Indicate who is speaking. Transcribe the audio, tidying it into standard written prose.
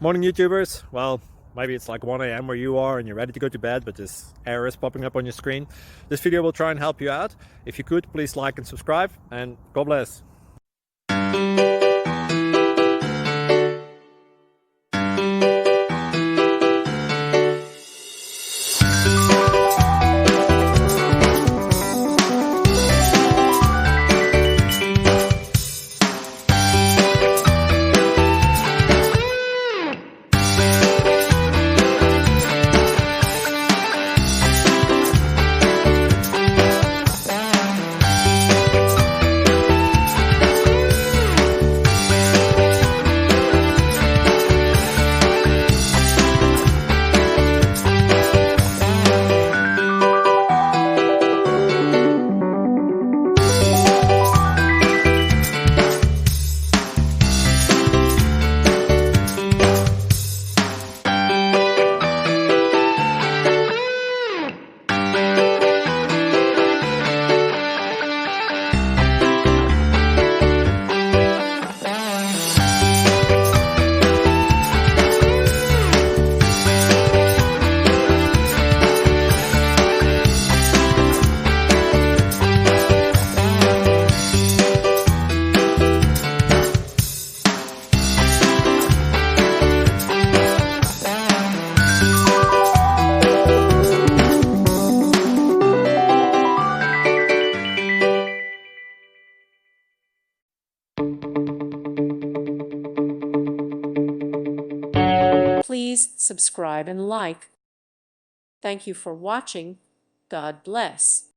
Speaker 1: Morning YouTubers. Well, maybe it's like 1 a.m. where you are and you're ready to go to bed, but this error is popping up on your screen. This video will try and help you out. If you could, please like and subscribe, and God bless.
Speaker 2: Please subscribe and like. Thank you for watching. God bless.